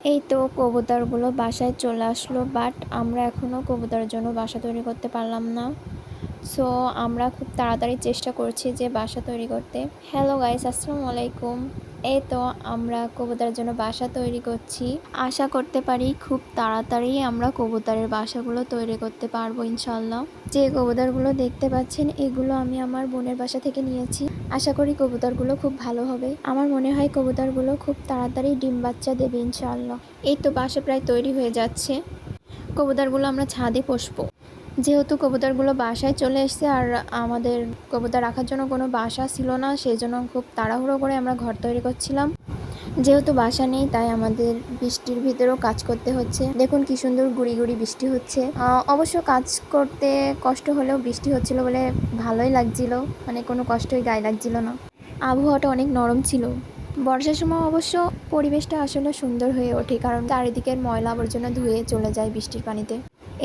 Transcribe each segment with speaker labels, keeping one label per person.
Speaker 1: এই তো কবুতরগুলো বাসায় চলে আসলো, বাট আমরা এখনও কবুতরের জন্য বাসা তৈরি করতে পারলাম না। সো আমরা খুব তাড়াতাড়ি চেষ্টা করছি যে বাসা তৈরি করতে। হ্যালো গাইস, আসসালামু আলাইকুম। এই তো আমরা কবুতরের জন্য বাসা তৈরি করছি। আশা করতে পারি খুব তাড়াতাড়ি আমরা কবুতরের বাসাগুলো তৈরি করতে পারবো ইনশাল্লাহ। যে কবুতরগুলো দেখতে পাচ্ছেন এগুলো আমি আমার বোনের বাসা থেকে নিয়েছি। আশা করি কবুতরগুলো খুব ভালো হবে। আমার মনে হয় কবুতরগুলো খুব তাড়াতাড়ি ডিম বাচ্চা দেবে ইনশাল্লাহ। এই তো বাসা প্রায় তৈরি হয়ে যাচ্ছে। কবুতরগুলো আমরা ছাদে পুষবো। যেহেতু কবুতরগুলো বাসায় চলে এসেছে আর আমাদের কবুতর রাখার জন্য কোনো বাসা ছিল না, সেই জন্য খুব তাড়াহুড়ো করে আমরা ঘর তৈরি করছিলাম। যেহেতু বাসা নেই তাই আমাদের বৃষ্টির ভিতরেও কাজ করতে হচ্ছে। দেখুন কি সুন্দর গুড়ি গুড়ি বৃষ্টি হচ্ছে। অবশ্য কাজ করতে কষ্ট হলেও বৃষ্টি হচ্ছিল বলে ভালোই লাগছিল, মানে কোনো কষ্টই গায়ে লাগছিল না। আবহাওয়াটা অনেক নরম ছিল। বর্ষার সময় অবশ্য পরিবেশটা আসলে সুন্দর হয়ে ওঠে, কারণ চারিদিকের ময়লা আবর্জনা ধুয়ে চলে যায় বৃষ্টির পানিতে।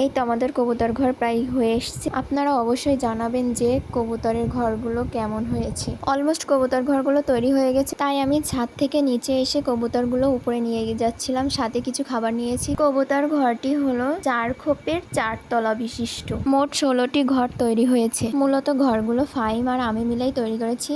Speaker 1: এই তো আমাদের কবুতর ঘর প্রায় হয়ে এসছে। আপনারা অবশ্যই জানাবেন যে কবুতরের ঘরগুলো কেমন হয়েছে। অলমোস্ট কবুতর ঘরগুলো তৈরি হয়ে গেছে, তাই আমি ছাদ থেকে নিচে এসে কবুতরগুলো উপরে নিয়ে যাচ্ছিলাম, সাথে কিছু খাবার নিয়েছি। কবুতর ঘরটি হলো 4 খোপের 4 তলা বিশিষ্ট। মোট 16টি ঘর তৈরি হয়েছে। মূলত ঘরগুলো ফাইম আর আমি মিলেই তৈরি করেছি।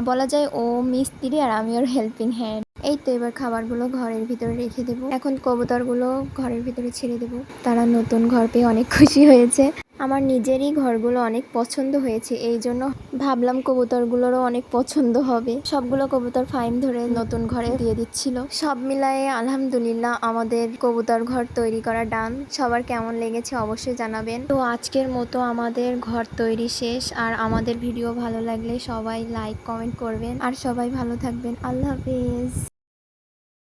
Speaker 1: বলা যায় ও মিস্ত্রি আর আমি ওর হেল্পিং হ্যান্ড। এই তো এবার খাবারগুলো ঘরের ভিতরে রেখে দেবো। এখন কবুতরগুলো ঘরের ভিতরে ছেড়ে দেবো। তারা নতুন ঘর পেয়ে অনেক খুশি হয়েছে। আমার নিজেরই ঘরগুলো অনেক পছন্দ হয়েছে, এই জন্য ভাবলাম কবুতরগুলোরও অনেক পছন্দ হবে। সবগুলো কবুতর ফাইম ধরে নতুন ঘরে দিয়ে দিচ্ছিল। সব মিলায়ে আলহামদুলিল্লাহ আমাদের কবুতর ঘর তৈরি করা ডান। সবার কেমন লেগেছে অবশ্যই জানাবেন। তো আজকের মতো আমাদের ঘর তৈরি শেষ। আর আমাদের ভিডিও ভালো লাগলে সবাই লাইক কমেন্ট করবেন আর সবাই ভালো থাকবেন। আল্লাহ হাফেজ।